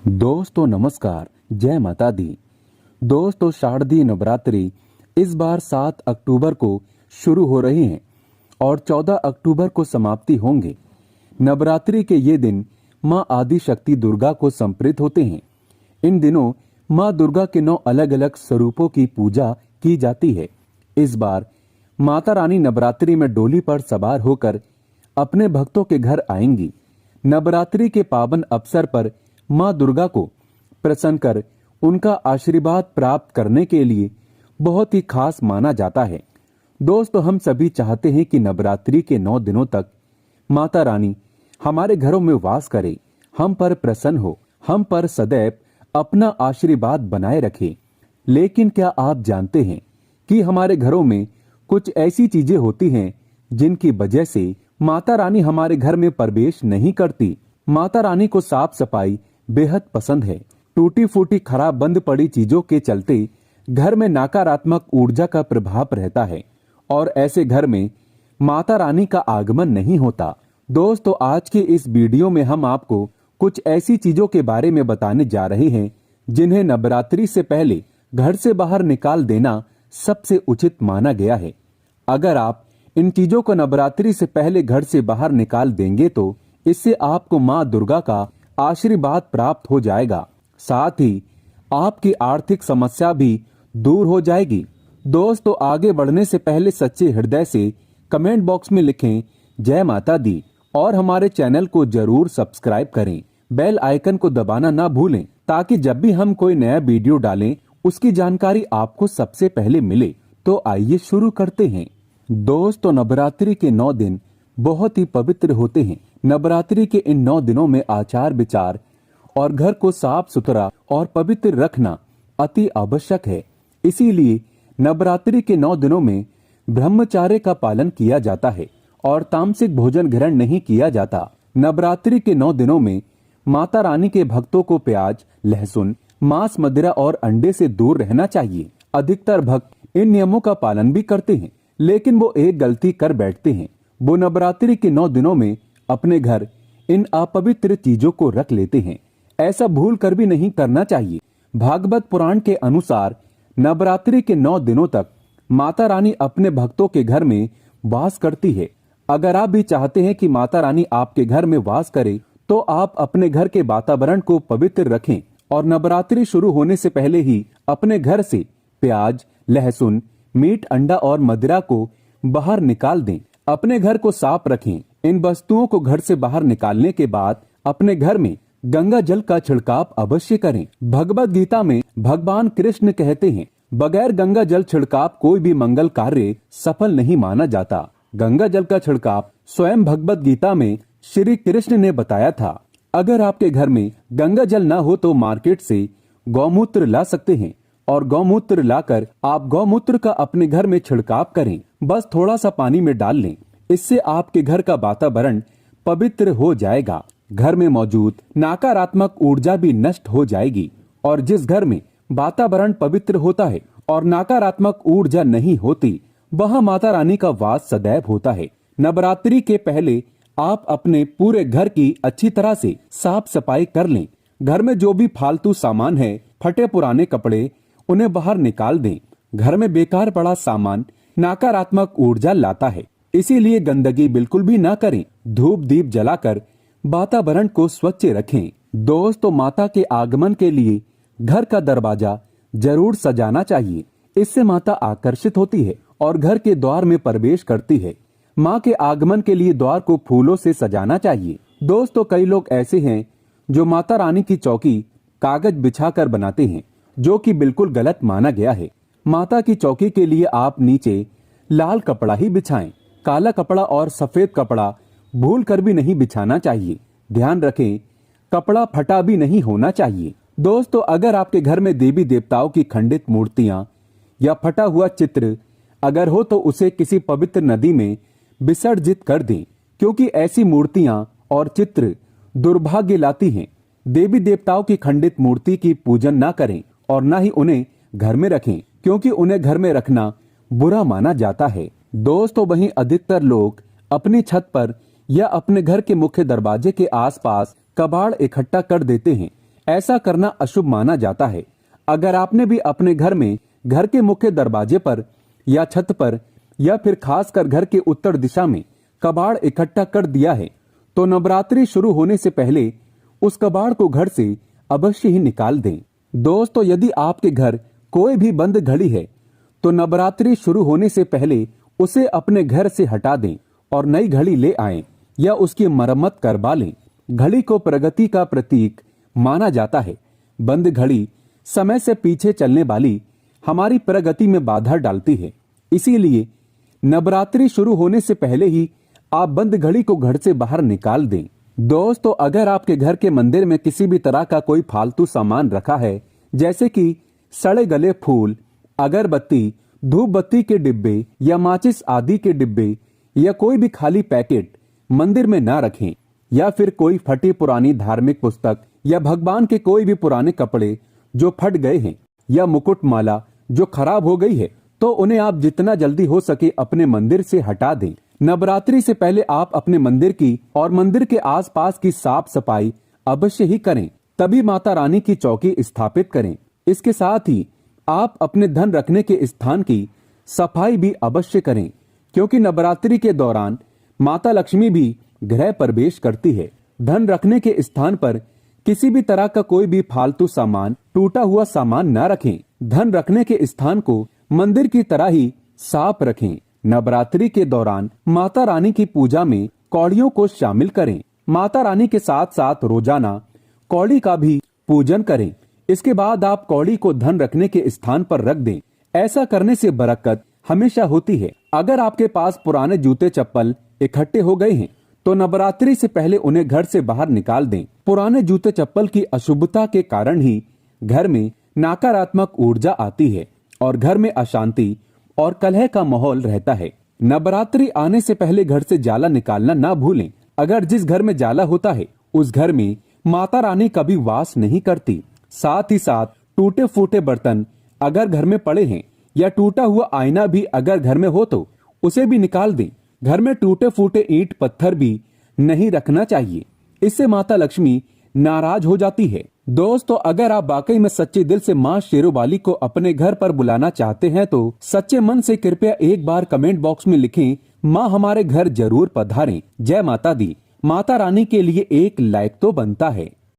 दोस्तों नमस्कार, जय माता दी। दोस्तों शारदीय नवरात्रि इस बार 7 अक्टूबर को शुरू हो रही हैं और 14 अक्टूबर को समाप्ति होंगे। नवरात्रि के ये दिन माँ आदि शक्ति दुर्गा को समर्पित होते हैं। इन दिनों माँ दुर्गा के 9 अलग अलग स्वरूपों की पूजा की जाती है। इस बार माता रानी नवरात्रि में डोली पर सवार होकर अपने भक्तों के घर आएंगी। नवरात्रि के पावन अवसर पर माँ दुर्गा को प्रसन्न कर उनका आशीर्वाद प्राप्त करने के लिए बहुत ही खास माना जाता है। दोस्तों हम सभी चाहते हैं कि नवरात्रि के 9 दिनों तक माता रानी हमारे घरों में वास करे, हम पर प्रसन्न हो, हम पर सदैव अपना आशीर्वाद बनाए रखे। लेकिन क्या आप जानते हैं कि हमारे घरों में कुछ ऐसी चीजें होती हैं जिनकी वजह से माता रानी हमारे घर में प्रवेश नहीं करती। माता रानी को साफ सफाई बेहद पसंद है। टूटी फूटी खराब बंद पड़ी चीजों के चलते घर में नकारात्मक ऊर्जा का प्रभाव रहता है और ऐसे घर में माता रानी का आगमन नहीं होता। दोस्तों आज के इस वीडियो में हम आपको कुछ ऐसी चीजों के बारे में बताने जा रहे हैं जिन्हें नवरात्रि से पहले घर से बाहर निकाल देना सबसे उचित माना गया है। अगर आप इन चीजों को नवरात्रि से पहले घर से बाहर निकाल देंगे तो इससे आपको माँ दुर्गा का आशीर्वाद प्राप्त हो जाएगा, साथ ही आपकी आर्थिक समस्या भी दूर हो जाएगी। दोस्तों आगे बढ़ने से पहले सच्चे हृदय से कमेंट बॉक्स में लिखें जय माता दी और हमारे चैनल को जरूर सब्सक्राइब करें। बेल आइकन को दबाना ना भूलें ताकि जब भी हम कोई नया वीडियो डालें उसकी जानकारी आपको सबसे पहले मिले। तो आइए शुरू करते हैं। दोस्तों नवरात्रि के 9 दिन बहुत ही पवित्र होते हैं। नवरात्रि के इन 9 दिनों में आचार विचार और घर को साफ सुथरा और पवित्र रखना अति आवश्यक है। इसीलिए नवरात्रि के 9 दिनों में ब्रह्मचर्य का पालन किया जाता है और तामसिक भोजन ग्रहण नहीं किया जाता। नवरात्रि के 9 दिनों में माता रानी के भक्तों को प्याज, लहसुन, मांस, मदिरा और अंडे से दूर रहना चाहिए। अधिकतर भक्त इन नियमों का पालन भी करते हैं, लेकिन वो एक गलती कर बैठते हैं। वो नवरात्रि के 9 दिनों में अपने घर इन अपवित्र चीजों को रख लेते हैं। ऐसा भूल कर भी नहीं करना चाहिए। भागवत पुराण के अनुसार नवरात्रि के 9 दिनों तक माता रानी अपने भक्तों के घर में वास करती है। अगर आप भी चाहते हैं कि माता रानी आपके घर में वास करे तो आप अपने घर के वातावरण को पवित्र रखें और नवरात्रि शुरू होने से पहले ही अपने घर से प्याज, लहसुन, मीट, अंडा और मदिरा को बाहर निकाल दें। अपने घर को साफ रखें। इन वस्तुओं को घर से बाहर निकालने के बाद अपने घर में गंगा जल का छिड़काव अवश्य करें। भगवत गीता में भगवान कृष्ण कहते हैं, बगैर गंगा जल छिड़काव कोई भी मंगल कार्य सफल नहीं माना जाता। गंगा जल का छिड़काव स्वयं भगवत गीता में श्री कृष्ण ने बताया था। अगर आपके घर में गंगा जल न हो तो मार्केट से गौमूत्र ला सकते हैं और गौमूत्र लाकर आप गौमूत्र का अपने घर में छिड़काव करें। बस थोड़ा सा पानी में डाल लें। इससे आपके घर का वातावरण पवित्र हो जाएगा। घर में मौजूद नकारात्मक ऊर्जा भी नष्ट हो जाएगी और जिस घर में वातावरण पवित्र होता है और नकारात्मक ऊर्जा नहीं होती वहां माता रानी का वास सदैव होता है। नवरात्रि के पहले आप अपने पूरे घर की अच्छी तरह से साफ सफाई कर लें। घर में जो भी फालतू सामान है, फटे पुराने कपड़े, उन्हें बाहर निकाल दें। घर में बेकार पड़ा सामान नकारात्मक ऊर्जा लाता है, इसीलिए गंदगी बिल्कुल भी ना करें। धूप दीप जलाकर वातावरण को स्वच्छ रखें। दोस्तों माता के आगमन के लिए घर का दरवाजा जरूर सजाना चाहिए। इससे माता आकर्षित होती है और घर के द्वार में प्रवेश करती है। माँ के आगमन के लिए द्वार को फूलों से सजाना चाहिए। दोस्तों कई लोग ऐसे हैं जो माता रानी की चौकी कागज बिछाकर बनाते हैं, जो कि बिल्कुल गलत माना गया है। माता की चौकी के लिए आप नीचे लाल कपड़ा ही बिछाएं। काला कपड़ा और सफेद कपड़ा भूल कर भी नहीं बिछाना चाहिए। ध्यान रखें कपड़ा फटा भी नहीं होना चाहिए। दोस्तों अगर आपके घर में देवी देवताओं की खंडित मूर्तियां या फटा हुआ चित्र अगर हो तो उसे किसी पवित्र नदी में विसर्जित कर दें, क्योंकि ऐसी मूर्तियां और चित्र दुर्भाग्य लाती हैं। देवी देवताओं की खंडित मूर्ति की पूजन न करें और न ही उन्हें घर में रखें, क्योंकि उन्हें घर में रखना बुरा माना जाता है। दोस्तों वहीं अधिकतर लोग अपनी छत पर या अपने घर के मुख्य दरवाजे के आसपास कबाड़ इकट्ठा कर देते हैं। ऐसा करना अशुभ माना जाता है। अगर आपने भी अपने घर में घर के मुख्य दरवाजे पर या छत पर या फिर खासकर घर के उत्तर दिशा में कबाड़ इकट्ठा कर दिया है तो नवरात्रि शुरू होने से पहले उस कबाड़ को घर से अवश्य ही निकाल दें। दोस्तों, यदि आपके घर कोई भी बंद घड़ी है तो नवरात्रि शुरू होने से पहले उसे अपने घर से हटा दें और नई घड़ी ले आएं या उसकी मरम्मत करवा लें। घड़ी को प्रगति का प्रतीक माना जाता है। बंद घड़ी समय से पीछे चलने वाली हमारी प्रगति में बाधा डालती है। इसीलिए नवरात्रि शुरू होने से पहले ही आप बंद घड़ी को घर से बाहर निकाल दें। दोस्तों, अगर आपके घर के मंदिर में किसी भी तरह का कोई फालतू सामान रखा है, जैसे कि सड़े गले फूल, अगरबत्ती, धूप बत्ती के डिब्बे या माचिस आदि के डिब्बे या कोई भी खाली पैकेट मंदिर में ना रखें, या फिर कोई फटी पुरानी धार्मिक पुस्तक या भगवान के कोई भी पुराने कपड़े जो फट गए हैं या मुकुट माला जो खराब हो गई है, तो उन्हें आप जितना जल्दी हो सके अपने मंदिर से हटा दें। नवरात्रि से पहले आप अपने मंदिर की और मंदिर के आसपास की साफ सफाई अवश्य ही करें, तभी माता रानी की चौकी स्थापित करें। इसके साथ ही आप अपने धन रखने के स्थान की सफाई भी अवश्य करें, क्योंकि नवरात्रि के दौरान माता लक्ष्मी भी गृह प्रवेश करती है। धन रखने के स्थान पर किसी भी तरह का कोई भी फालतू सामान, टूटा हुआ सामान न रखें। धन रखने के स्थान को मंदिर की तरह ही साफ रखें। नवरात्रि के दौरान माता रानी की पूजा में कौड़ियों को शामिल करें। माता रानी के साथ साथ रोजाना कौड़ी का भी पूजन करें। इसके बाद आप कौड़ी को धन रखने के स्थान पर रख दें। ऐसा करने से बरकत हमेशा होती है। अगर आपके पास पुराने जूते चप्पल इकट्ठे हो गए हैं तो नवरात्रि से पहले उन्हें घर से बाहर निकाल दें। पुराने जूते चप्पल की अशुभता के कारण ही घर में नकारात्मक ऊर्जा आती है और घर में अशांति और कलह का माहौल रहता है। नवरात्रि आने से पहले घर से जाला निकालना ना भूलें। अगर जिस घर में जाला होता है उस घर में माता रानी कभी वास नहीं करती। साथ ही साथ टूटे फूटे बर्तन अगर घर में पड़े हैं या टूटा हुआ आईना भी अगर घर में हो तो उसे भी निकाल दें। घर में टूटे फूटे ईंट पत्थर भी नहीं रखना चाहिए, इससे माता लक्ष्मी नाराज हो जाती है। दोस्तों, अगर आप वाकई में सच्चे दिल से माँ शेरोवाली को अपने घर पर बुलाना चाहते हैं तो सच्चे मन से कृपया एक बार कमेंट बॉक्स में लिखें, माँ हमारे घर जरूर पधारें। जय माता दी। माता रानी के लिए एक लाइक तो बनता है।